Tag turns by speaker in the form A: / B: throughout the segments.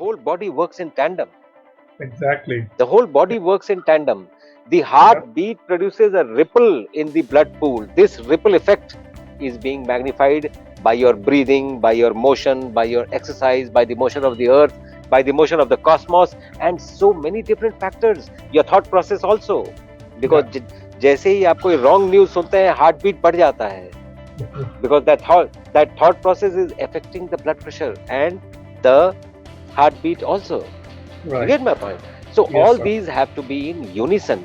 A: whole body works in tandem.
B: Exactly.
A: The whole body works in tandem. The heartbeat produces a ripple in the blood pool. This ripple effect is being magnified by your breathing, by your motion, by your exercise, by the motion of the earth, by the motion of the cosmos, and so many different factors. Your thought process also. Because जैसे ही आप कोई wrong news सुनते हैं, heartbeat बढ़ जाता है. Because that thought process is affecting the blood pressure and the heartbeat also.
B: Right.
A: You get my point? So
B: Yes,
A: all
B: sir.
A: these have to be in unison.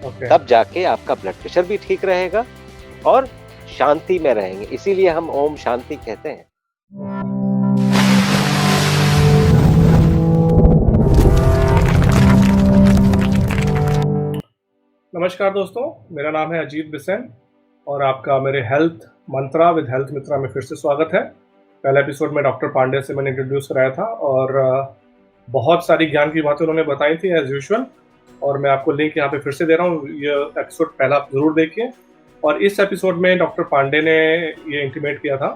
B: Okay.
A: तब जाके आपका blood pressure भी ठीक रहेगा और शांति में रहेंगे. इसीलिए हम ओम शांति कहते हैं.
B: नमस्कार दोस्तों, मेरा नाम है अजीत बिसेन और आपका मेरे हेल्थ मंत्रा विद हेल्थ मित्रा में फिर से स्वागत है. पहले एपिसोड में डॉक्टर पांडे से मैंने इंट्रोड्यूस कराया था और बहुत सारी ज्ञान की बातें उन्होंने बताई थी एज यूजुअल, और मैं आपको लिंक यहाँ पे फिर से दे रहा हूँ. ये एपिसोड पहला आप ज़रूर देखिए. और इस एपिसोड में डॉक्टर पांडे ने ये इंटीमेट किया था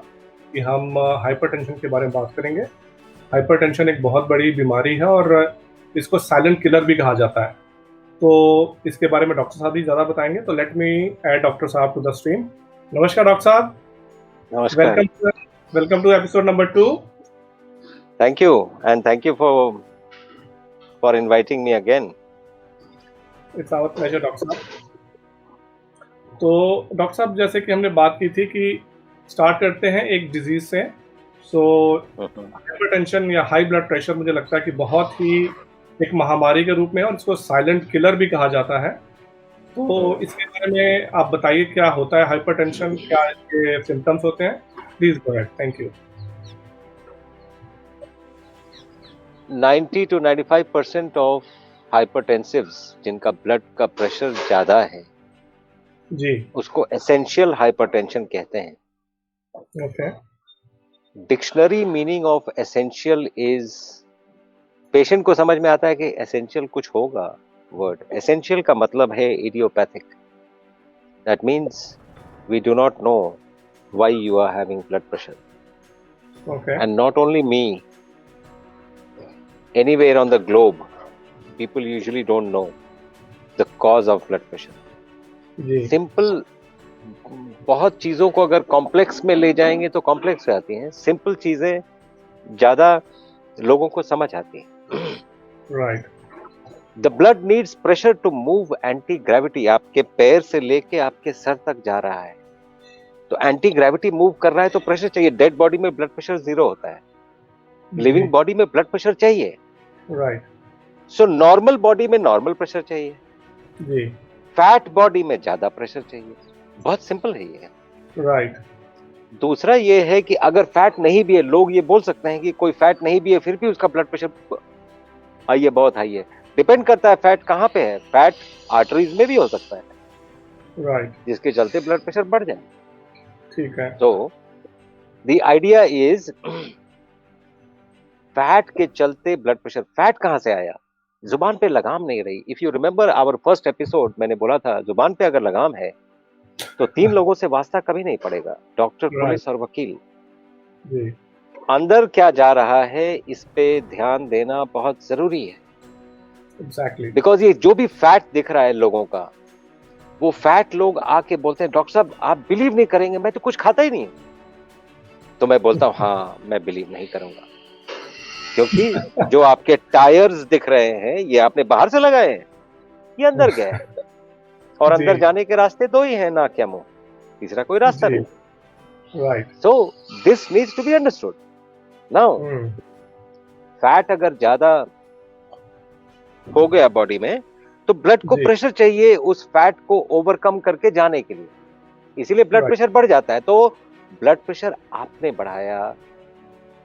B: कि हम हाइपरटेंशन के बारे में बात करेंगे. हाइपरटेंशन एक बहुत बड़ी बीमारी है और इसको साइलेंट किलर भी कहा जाता है. तो इसके बारे में डॉक्टर साहब भी ज़्यादा बताएंगे. तो let me add doctor sahab to the stream. नमस्कार डॉक्टर साहब.
A: नमस्कार.
B: Welcome to episode number 2.
A: Thank you and thank you for inviting me again.
B: It's our pleasure doctor sahab. तो डॉक्टर साहब, जैसे कि हमने बात की थी कि स्टार्ट करते हैं एक डिजीज से. सो हाइपरटेंशन या हाई ब्लड प्रेशर मुझे लगता है कि बहुत ही एक महामारी के रूप में है और इसको साइलेंट किलर भी कहा जाता है. तो इसके बारे में आप बताइए, क्या होता है हाइपरटेंशन, क्या इसके सिम्टम्स होते हैं? Please go ahead. Thank you.
A: 90 to 95% of hypertensives जिनका ब्लड का प्रेशर ज्यादा है
B: जी,
A: उसको एसेंशियल हाइपरटेंशन कहते हैं.
B: Okay.
A: Dictionary meaning of essential is, patient को समझ में आता है कि एसेंशियल कुछ होगा. वर्ड एसेंशियल का मतलब है idiopathic. That means we do not know why you are having blood pressure.
B: Okay.
A: And not only me, anywhere on the globe, people usually don't know the cause of blood pressure.
B: जी,
A: Simple, बहुत चीजों को अगर complex में ले जाएंगे तो complex हो जाती हैं. सिंपल चीजें ज्यादा लोगों को समझ आती हैं.
B: Right.
A: The blood needs pressure to move anti gravity. आपके पैर से लेके आपके सर तक जा रहा है तो एंटी ग्रेविटी मूव कर रहा है तो प्रेशर चाहिए. डेड बॉडी में ब्लड प्रेशर 0 होता है. लिविंग बॉडी में ब्लड प्रेशर चाहिए.
B: राइट.
A: सो नॉर्मल बॉडी में नॉर्मल प्रेशर चाहिए.
B: जी,
A: फैट बॉडी में ज्यादा प्रेशर चाहिए. बहुत सिंपल है ये.
B: राइट.
A: दूसरा ये है कि अगर फैट नहीं भी है, लोग ये बोल सकते हैं कि कोई फैट नहीं भी है फिर भी उसका ब्लड प्रेशर हाई है, बहुत हाई है. डिपेंड करता है फैट कहाँ पे है. फैट आर्टरीज में भी हो सकता है
B: राइट.
A: जिसके चलते ब्लड प्रेशर बढ़ जाए.
B: ठीक है.
A: तो द आइडिया इज, फैट के चलते ब्लड प्रेशर. फैट कहां से आया? जुबान पे लगाम नहीं रही. If you remember our first episode, मैंने बोला था जुबान पे अगर लगाम है तो 3 लोगों से वास्ता कभी नहीं पड़ेगा, डॉक्टर, पुलिस और वकील.
B: जी,
A: अंदर क्या जा रहा है इस पे ध्यान देना बहुत जरूरी है.
B: एग्जैक्टली.
A: बिकॉज ये जो भी फैट दिख रहा है लोगों का, वो फैट लोग आके बोलते हैं डॉक्टर साहब आप बिलीव नहीं करेंगे, मैं तो कुछ खाता ही नहीं. तो मैं बोलता हूँ हाँ, मैं बिलीव नहीं करूंगा, क्योंकि जो आपके टायर्स दिख रहे हैं ये आपने बाहर से लगाए हैं, ये अंदर गए हैं. और अंदर जाने के रास्ते 2 ही हैं, ना क्या मुंह, तीसरा कोई रास्ता नहीं.
B: Right.
A: So this needs to be understood. Now fat अगर ज्यादा हो गया बॉडी में तो ब्लड को प्रेशर चाहिए उस फैट को ओवरकम करके जाने के लिए. इसीलिए ब्लड प्रेशर बढ़ जाता है. तो ब्लड प्रेशर आपने बढ़ाया,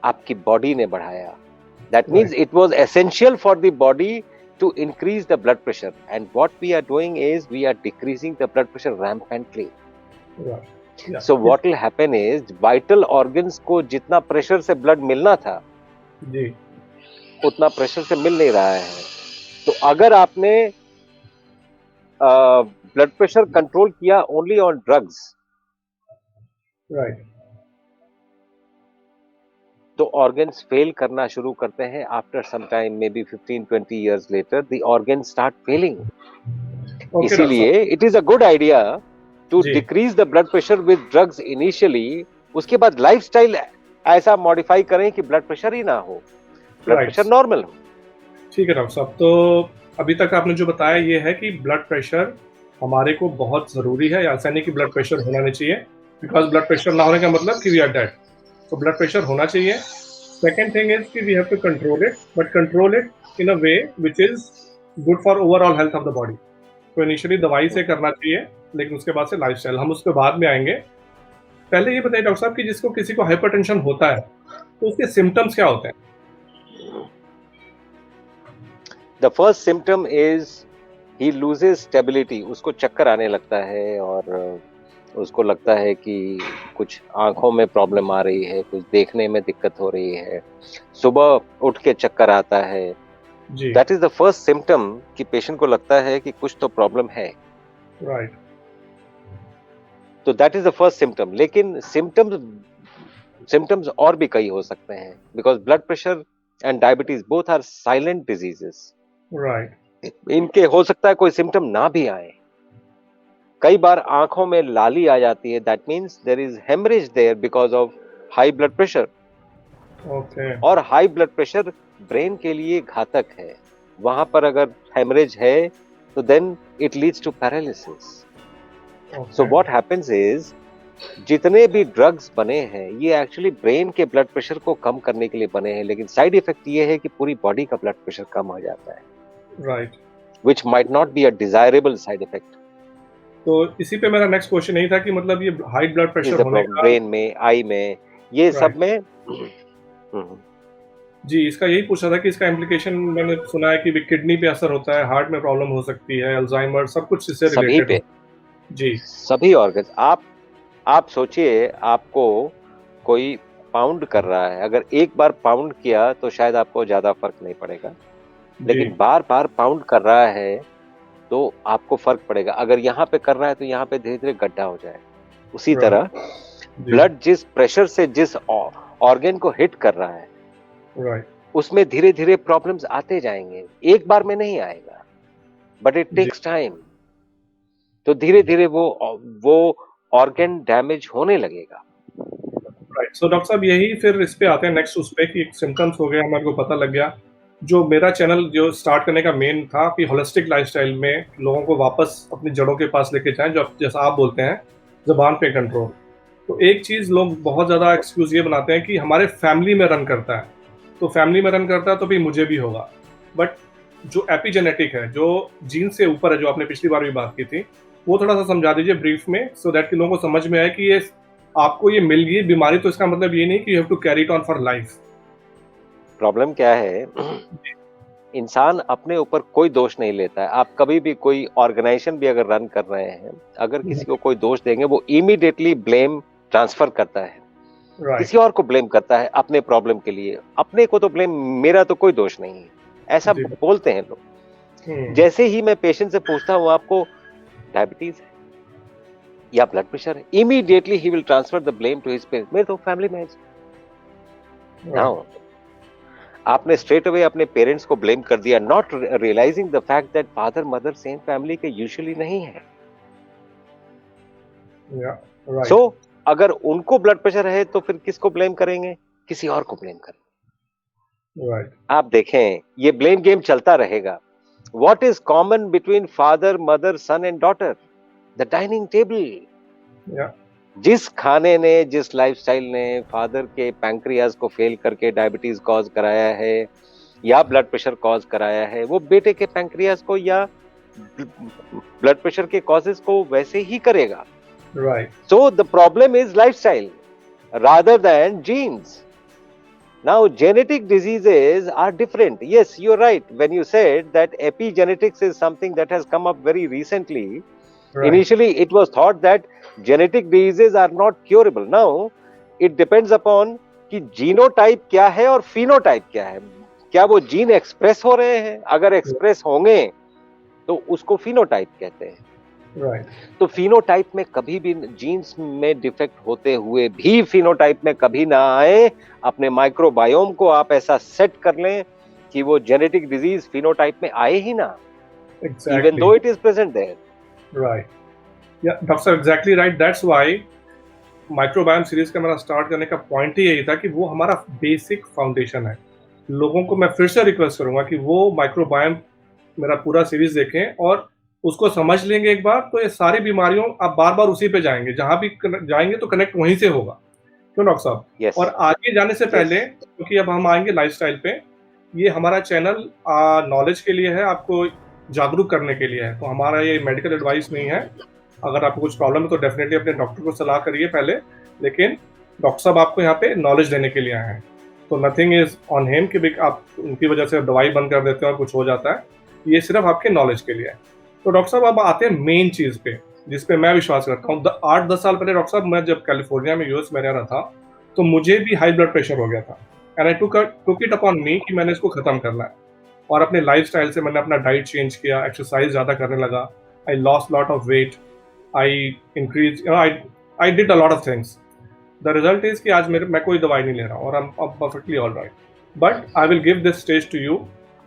A: आपकी बॉडी ने बढ़ाया. That means it was essential for the body to increase the blood pressure, and what we are doing is we are decreasing the blood pressure rampantly.
B: Yeah.
A: So what will happen is vital organs को जितना pressure से blood मिलना था
B: जी,
A: उतना pressure से मिल नहीं रहा है. तो अगर आपने ब्लड प्रेशर कंट्रोल किया ओनली ऑन ड्रग्स,
B: राइट,
A: तो ऑर्गन्स फेल करना शुरू करते हैं after some time, maybe 15-20 years later the organ start failing.
B: Okay doctor
A: इसीलिए
B: sahab.
A: It is a good idea to
B: जी
A: decrease the blood pressure with drugs initially. उसके बाद lifestyle ऐसा मॉडिफाई करें कि ब्लड प्रेशर ही ना हो, ब्लड
B: राइट,
A: प्रेशर नॉर्मल हो।
B: ठीक है डॉक्टर साहब। तो अभी तक आपने जो बताया ये है कि ब्लड प्रेशर हमारे को बहुत ज़रूरी है, ऐसा नहीं कि ब्लड प्रेशर होना नहीं चाहिए, बिकॉज ब्लड प्रेशर ना होने का मतलब कि वी आर डेड। तो ब्लड प्रेशर होना चाहिए। सेकेंड थिंग इज कि we have to control it, but control it in a way which is good for overall health of the body. तो इनिशियली दवाई से करना चाहिए, लेकिन उसके बाद से लाइफस्टाइल, हम उस पर बाद में आएंगे। पहले ये बताइए डॉक्टर साहब कि जिसको किसी को हाइपरटेंशन होता है तो उसके सिम्टम्स क्या होते हैं?
A: The first symptom is he loses stability. उसको चक्कर आने लगता है और उसको लगता है कि कुछ आंखों में प्रॉब्लम आ रही है, कुछ देखने में दिक्कत हो रही है, सुबह उठ के चक्कर आता है।
B: जी
A: that is the first symptom कि पेशेंट को लगता है कि कुछ तो प्रॉब्लम है।
B: राइट।
A: तो that is the first symptom. लेकिन सिम्टम्स और भी कई हो सकते हैं, because blood pressure and diabetes both are silent diseases.
B: Right.
A: इनके हो सकता है कोई सिम्टम ना भी आए। कई बार आंखों में लाली आ जाती है, that means there is haemorrhage there because of high blood pressure.
B: Okay.
A: और हाई ब्लड प्रेशर ब्रेन के लिए घातक है। वहां पर अगर हेमरेज है तो then it leads to paralysis. So what happens is, जितने भी ड्रग्स बने हैं ये एक्चुअली ब्रेन के ब्लड प्रेशर को कम करने के लिए बने हैं, लेकिन साइड इफेक्ट ये है कि पूरी बॉडी का ब्लड प्रेशर कम हो जाता है,
B: right.
A: which might not be a desirable side effect.
B: तो इसी पे मेरा नेक्स्ट क्वेश्चन यही था कि मतलब ये high blood
A: Is
B: pressure
A: the
B: होने
A: problem
B: का।
A: ब्रेन में, आई में, ये सब
B: राइट।
A: में?
B: जी, इसका यही पूछा था कि इसका इम्प्लीकेशन मैंने सुना है कि भी किडनी पे असर होता है, हार्ट में प्रॉब्लम हो सकती है, अल्जाइमर, सब कुछ इससे
A: सभी
B: रिलेटेड
A: पे,
B: हो। जी
A: सभी ऑर्गन्स। आप सोचिए, आपको कोई पाउंड कर रहा है, अगर एक बार पाउंड किया तो शायद आपको ज्यादा फर्क नहीं पड़ेगा,
B: जी
A: लेकिन बार बार पाउंड कर रहा है तो आपको फर्क पड़ेगा। अगर यहाँ पे कर रहा है तो यहाँ पे धीरे धीरे गड्ढा हो जाए। उसी
B: राइट।
A: तरह
B: जी
A: ब्लड जिस प्रेशर से जिस ऑर्गन को हिट कर रहा है
B: राइट।
A: उसमें धीरे धीरे प्रॉब्लम्स आते जाएंगे, एक बार में नहीं आएगा, बट इट
B: जी
A: टेक्स टाइम। तो धीरे धीरे वो ऑर्गन डैमेज होने लगेगा।
B: राइट। सो डॉक्टर साहब यही फिर इस पे आते हैं नेक्स्ट उस पे कि सिम्टम्स हो गए, हमारे को पता लग गया। जो मेरा चैनल जो स्टार्ट करने का मेन था कि होलिस्टिक लाइफस्टाइल में लोगों को वापस अपनी जड़ों के पास लेके जाएं, जो जैसा आप बोलते हैं ज़बान पे कंट्रोल। तो एक चीज़ लोग बहुत ज़्यादा एक्सक्यूज़ ये बनाते हैं कि हमारे फैमिली में रन करता है, तो फैमिली में रन करता है तो भी मुझे भी होगा। बट जो एपिजेनेटिक है, जो जीन से ऊपर है, जो आपने पिछली बार भी बात की थी, वो थोड़ा सा समझा दीजिए ब्रीफ में, सो दैट कि लोगों को समझ में आए कि ये आपको ये मिल गई बीमारी, तो इसका मतलब ये नहीं कि you have to carry it on for life.
A: Problem क्या है, इंसान अपने ऊपर कोई दोष नहीं लेता है। आप कभी भी कोई ऑर्गेनाइजेशन भी अगर रन कर रहे हैं, अगर किसी को कोई दोष देंगे, वो इमीडिएटली ब्लेम ट्रांसफर करता है,
B: राइट।
A: किसी और को ब्लेम करता है अपने प्रॉब्लम के लिए। अपने को तो ब्लेम, मेरा तो कोई दोष नहीं है, ऐसा
B: जी
A: बोलते हैं लोग। जैसे ही मैं पेशेंट से पूछता हूं आपको डायबिटीज है या ब्लड प्रेशर है, immediately he will transfer the blame to his parents. मेरे तो फैमिली में नाउ आपने स्ट्रेट अवे अपने पेरेंट्स को ब्लेम कर दिया, not realising the fact that father mother same family के यूजुअली नहीं है।
B: राइट।
A: सो अगर उनको ब्लड प्रेशर है तो फिर किसको ब्लेम करेंगे? किसी और को ब्लेम करेंगे।
B: राइट।
A: आप देखें, ये ब्लेम गेम चलता रहेगा। What is common between father mother sun and daughter? The dining table. जिस खाने ने, जिस लाइफस्टाइल ने फादर के पैंक्रियाज को फेल करके डायबिटीज कॉज कराया है या ब्लड प्रेशर कॉज कराया है, वो बेटे के पैंक्रियाज को या ब्लड प्रेशर के कॉजेस को वैसे ही करेगा।
B: Right.
A: So the problem is lifestyle rather than genes. Now genetic diseases are different. Yes, you're right when you said that epigenetics is something that has come up very recently.
B: Right.
A: Initially it was thought that genetic diseases are not curable. Now it depends upon कि genotype क्या है और phenotype क्या है। क्या वो gene express हो रहे हैं? अगर एक्सप्रेस होंगे तो उसको फिनोटाइप कहते हैं।
B: राइट।
A: तो फिनोटाइप में कभी भी, जीन्स में डिफेक्ट होते हुए भी फिनोटाइप में कभी ना आए। अपने माइक्रोबायोम को आप ऐसा सेट कर लें कि वो जेनेटिक डिजीज फिनोटाइप में आए ही ना, even though it is present there.
B: Right, या doctor sahab exactly right. That's why microbiome series का मेरा स्टार्ट करने का पॉइंट ही यही था कि वो हमारा बेसिक फाउंडेशन है। लोगों को मैं फिर से रिक्वेस्ट करूंगा कि वो माइक्रोबायोम मेरा पूरा सीरीज देखें और उसको समझ लेंगे एक बार, तो ये सारी बीमारियों आप बार बार उसी पे जाएंगे, जहां भी जाएंगे तो कनेक्ट वहीं से होगा। क्यों डॉक्टर साहब?
A: Yes.
B: और आगे जाने से पहले, क्योंकि अब हम आएंगे लाइफस्टाइल पे, ये हमारा चैनल नॉलेज के लिए है, आपको जागरूक करने के लिए है, तो हमारा ये मेडिकल एडवाइस नहीं है। अगर आपको कुछ प्रॉब्लम है तो डेफिनेटली अपने डॉक्टर को सलाह करिए पहले, लेकिन डॉक्टर साहब आपको यहाँ पे नॉलेज देने के लिए आए हैं। तो नथिंग इज ऑन हिम कि आप उनकी वजह से दवाई बंद कर देते हैं और कुछ हो जाता है, ये सिर्फ आपके नॉलेज के लिए है। तो डॉक्टर साहब अब आते हैं मेन चीज पे, जिस पे मैं विश्वास करता हूँ। 8-10 साल पहले डॉक्टर साहब, मैं जब कैलिफोर्निया में यूएस में रह रहा था, तो मुझे भी हाई ब्लड प्रेशर हो गया था, and I took it upon मी कि मैंने इसको खत्म करना है। और अपने लाइफस्टाइल से मैंने अपना डाइट चेंज किया, एक्सरसाइज ज्यादा करने लगा, I lost lot of weight, I increase, I did a lot of things. The result is कि आज मैं कोई दवाई नहीं ले रहा हूँ और I am perfectly all right. But I will give this stage to you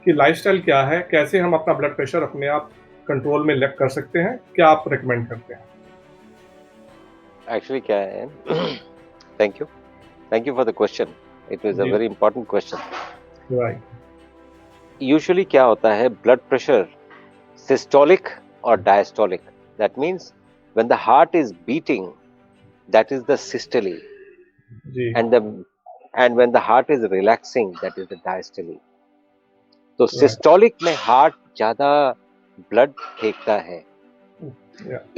B: कि लाइफस्टाइल क्या है, कैसे हम अपना ब्लड प्रेशर अपने आप कंट्रोल में कर सकते हैं, क्या आप रिकमेंड करते हैं?
A: एक्चुअली क्या है, thank you for the question, it was a very important question.
B: Right.
A: Usually क्या होता है, ब्लड प्रेशर सिस्टोलिक और diastolic, that means when the heart is beating, that is the systole, and when the heart is relaxing, that is the diastole. तो systolic में heart ज्यादा blood फेंकता है।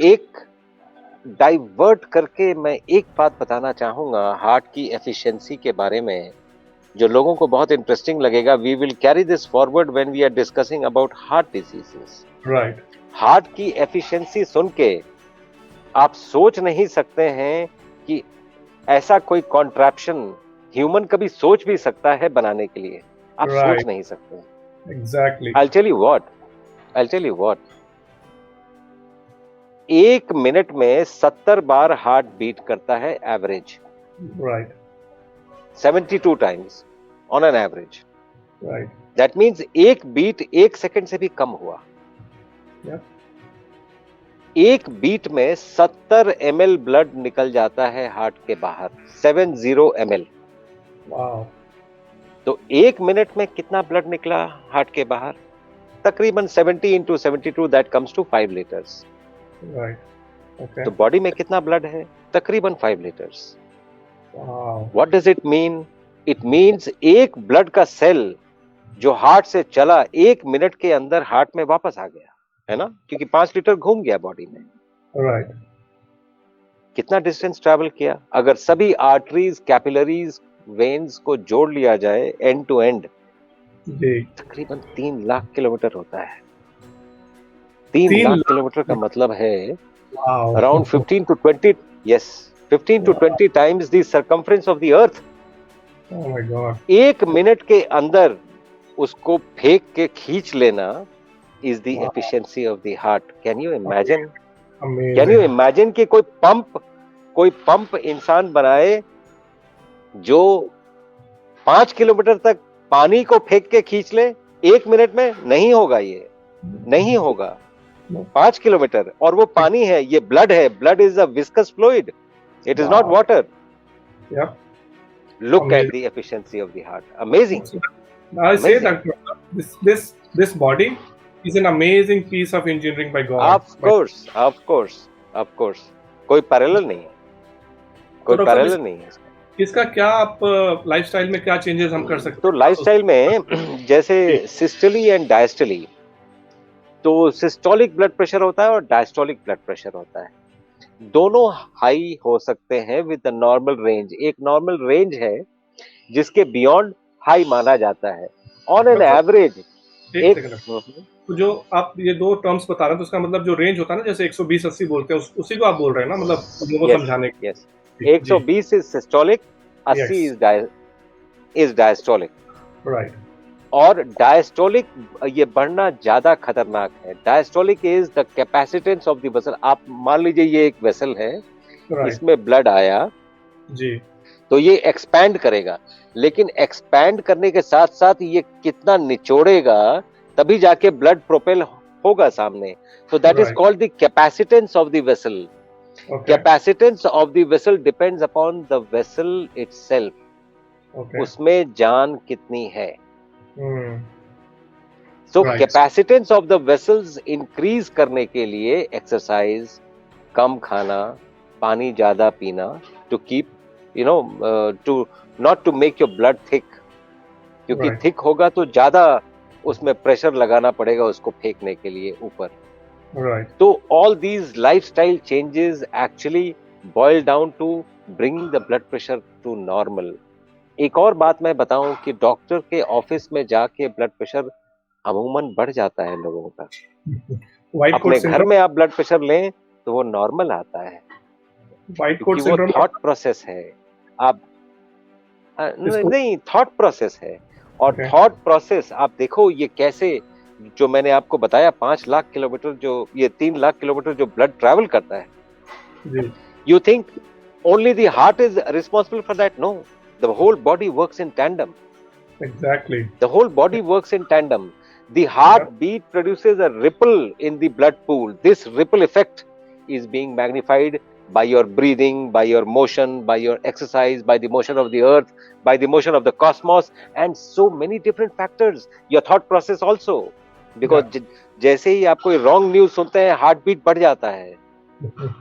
A: एक डाइवर्ट करके मैं एक बात बताना चाहूंगा हार्ट की एफिशिएंसी के बारे में, जो लोगों को बहुत इंटरेस्टिंग लगेगा। We will carry this forward when we are discussing about heart diseases.
B: Right.
A: Heart की एफिशिएंसी सुन के आप सोच नहीं सकते हैं कि ऐसा कोई कॉन्ट्रैप्शन ह्यूमन कभी सोच भी सकता है बनाने के लिए, आप सोच नहीं सकते।
B: Exactly.
A: I'll tell you what, एक मिनट में 70 बार हार्ट बीट करता है average.
B: Right.
A: 72 times on an average.
B: Right.
A: That means एक बीट 1 सेकंड से भी कम हुआ। एक बीट में 70 ml ब्लड निकल जाता है हार्ट के बाहर, 70 ml।
B: वाओ।
A: तो एक मिनट में कितना ब्लड निकला हार्ट के बाहर? तकरीबन 70 into 72, that comes to 5 litres.
B: Right. Okay.
A: तो बॉडी में कितना ब्लड है? तकरीबन 5 litres. What does it mean? It means एक ब्लड का सेल जो हार्ट से चला 1 मिनट के अंदर हार्ट में वापस आ गया, है ना, क्योंकि 5 लीटर घूम गया बॉडी में।
B: राइट।
A: कितना डिस्टेंस ट्रैवल किया? अगर सभी आर्टरीज, कैपिलरीज, वेन्स को जोड़ लिया जाए एंड टू एंड, तकरीबन 3 लाख किलोमीटर होता है। 3 लाख किलोमीटर का मतलब है around 15 to 20 times the circumference of the earth.
B: Oh my God.
A: 1 minute के अंदर उसको फेंक के खींच लेना is the efficiency of the heart. Can you imagine?
B: Amazing.
A: Can you imagine कि कोई पंप इंसान बनाए जो 5 किलोमीटर तक पानी को फेंक के खींच ले 1 मिनट में? नहीं होगा, ये नहीं होगा। 5 किलोमीटर, और वो पानी है, ये ब्लड है। Blood is a viscous fluid, it is not water. Look at the efficiency of the heart. Amazing.
B: I say that this body is an amazing piece of engineering by God.
A: Of course. कोई parallel नहीं है, कोई parallel नहीं है।
B: इसका क्या आप lifestyle में क्या चेंजेस हम कर सकते हैं?
A: तो लाइफस्टाइल में जैसे सिस्टोली एंड डायस्टोली, तो सिस्टोलिक ब्लड प्रेशर होता है और डायस्टोलिक ब्लड प्रेशर होता है। दोनों हाई हो सकते हैं विद द नॉर्मल रेंज। एक नॉर्मल रेंज है जिसके बियॉन्ड हाई माना जाता है। ऑन एन एवरेज
B: तो जो आप ये दो टर्म्स बता रहे हैं, तो उसका मतलब जो रेंज होता है ना, जैसे 120-80 बोलते हैं, उसी को आप बोल रहे हैं ना, मतलब लोगों को समझाने के?
A: 120 is systolic, 80 is diastolic.
B: Right.
A: और डायस्टोलिक ये बढ़ना ज्यादा खतरनाक है। Diastolic is the capacitance of the vessel. आप मान लीजिए ये एक वेसल है,
B: राइट
A: इसमें ब्लड आया
B: जी
A: तो ये एक्सपैंड करेगा, लेकिन एक्सपैंड करने के साथ साथ ये कितना निचोड़ेगा तभी जाके ब्लड प्रोपेल होगा सामने। तो that is
B: Right.
A: Called the capacitance of the vessel.
B: Okay
A: capacitance of the vessel depends upon the vessel itself,
B: okay
A: उसमें जान कितनी है।
B: Hmm
A: so
B: Right.
A: Capacitance of the vessels increase करने के लिए एक्सरसाइज, कम खाना, पानी ज्यादा पीना, to keep to not to make your blood thick, क्योंकि
B: Right.
A: थिक होगा तो ज्यादा उसमें प्रेशर लगाना पड़ेगा उसको फेंकने के लिए ऊपर।
B: राइट
A: तो all these lifestyle changes actually boil down to bringing the blood pressure to normal. एक और बात मैं बताऊं कि डॉक्टर के ऑफिस में जाके ब्लड प्रेशर अमूमन बढ़ जाता है लोगों का।
B: व्हाइट कोट
A: अपने घर
B: सिंड्रोम
A: में आप ब्लड प्रेशर लें तो वो नॉर्मल आता है,
B: व्हाइट कोट
A: क्योंकि वो
B: सिंड्रोम
A: थॉट प्रोसेस है। आप
B: इसको
A: नहीं, थॉट प्रोसेस है। और
B: Okay.
A: थॉट प्रोसेस आप देखो ये कैसे, जो मैंने आपको बताया 5 लाख किलोमीटर, जो ये 3 लाख किलोमीटर जो ब्लड ट्रैवल करता है,
B: जी
A: you think only the heart is responsible for that? No, the whole body works in tandem.
B: Exactly
A: The whole body works in tandem. The heartbeat produces a ripple in the blood pool. This ripple effect is being magnified by your breathing, by your motion, by your exercise, by the motion of the earth, by the motion of the cosmos, and so many different factors. Your thought process also. Because जैसे ही आप कोई wrong news सुनते हैं, heartbeat बढ़ जाता है.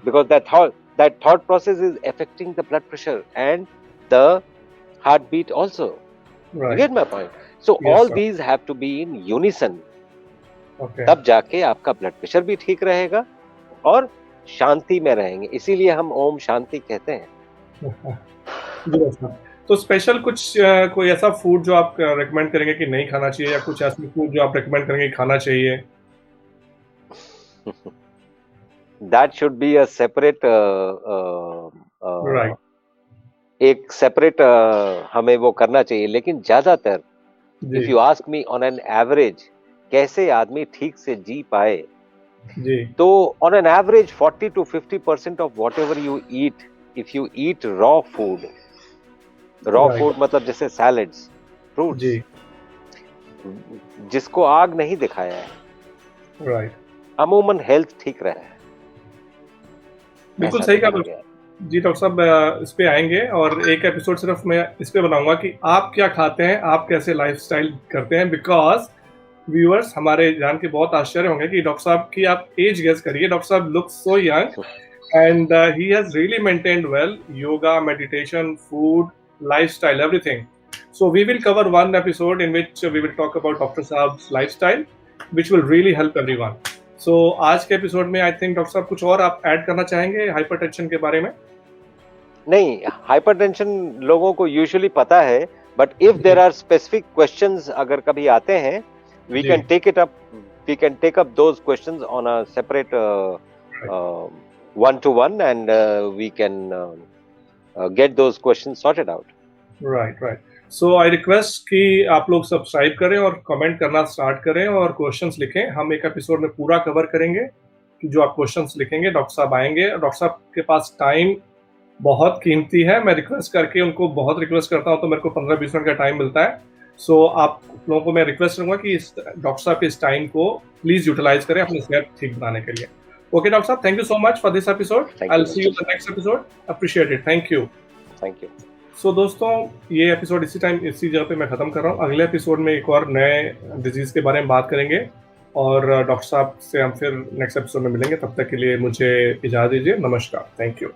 A: Because that thought process is affecting the blood pressure and the heartbeat also. You
B: right
A: get my point? So
B: Yes,
A: all
B: sir.
A: these have to be in unison.
B: Okay
A: तब जाके आपका blood pressure भी ठीक रहेगा और शांति में रहेंगे। इसीलिए हम ओम शांति कहते हैं।
B: जी डॉक्टर साहब। तो स्पेशल कुछ कोई ऐसा फूड जो आप रेकमेंड करेंगे कि नहीं खाना चाहिए, या कुछ ऐसा फूड जो आप रेकमेंड करेंगे कि खाना चाहिए?
A: That should be a separate
B: right
A: एक सेपरेट हमें वो करना चाहिए। लेकिन ज्यादातर
B: जी
A: if you ask me on an average कैसे आदमी ठीक से जी पाए,
B: जी
A: तो on an average 40 to 50% of whatever you eat, if you eat raw food, raw
B: Right.
A: Food मतलब जैसे सैलड्स, फ्रूट्स,
B: जी
A: जिसको आग नहीं दिखाया है,
B: राइट
A: अमूमन हेल्थ ठीक रहा है।
B: बिल्कुल
A: ऐसा
B: सही कहा
A: देखा
B: डॉक्टर।
A: गया।
B: जी डॉक्टर साहब, इस पे आएंगे और एक एपिसोड सिर्फ मैं इस पे बनाऊंगा कि आप क्या खाते हैं, आप कैसे लाइफस्टाइल करते हैं, बिकॉज व्यूअर्स हमारे जान के बहुत आश्चर्य होंगे कि डॉक्टर साहब की आप एज गेस करिए। डॉक्टर साहब look so young and he has really maintained well, yoga, meditation, food, lifestyle, everything. So we will cover one episode in which we will talk about Dr. Saab's lifestyle, which will really help everyone. So आज के episode में I think doctor साहब कुछ और आप add करना चाहेंगे hypertension के बारे में?
A: नहीं, हाइपरटेंशन लोगों को यूजुअली पता है, but if there are specific questions अगर कभी आते हैं, वी
B: जी।
A: Can take up those questions on a separate one-to-one and we can get those questions sorted out.
B: Right. So I request कि आप लोग सब्सक्राइब करें और कमेंट करना स्टार्ट करें और क्वेश्चंस लिखें. हम एक एपिसोड में पूरा कवर करेंगे कि जो आप क्वेश्चंस लिखेंगे डॉक्टर साहब आएंगे. डॉक्टर साहब के पास टाइम बहुत कीमती है. मैं रिक्वेस्ट करके उनको बहुत रिक्वेस्ट करता हूँ तो मेरे को 15-20 मिनट का टाइम मिलता है. सो आप लोगों को मैं रिक्वेस्ट करूंगा कि इस डॉक्टर साहब के इस टाइम को प्लीज यूटिलाइज करें अपनी सेहत ठीक बनाने के लिए. ओके डॉक्टर साहब, thank you so much for this episode.
A: Thank
B: I
A: you.
B: Will see you in the next episode. Appreciate it. Thank you.
A: Thank you.
B: सो दोस्तों, ये एपिसोड इसी जगह पे मैं ख़त्म कर रहा हूँ. अगले एपिसोड में एक और नए डिजीज़ के बारे में बात करेंगे और डॉक्टर साहब से हम फिर नेक्स्ट एपिसोड में मिलेंगे. तब तक के लिए मुझे इजाज़त दीजिए. नमस्कार. Thank you.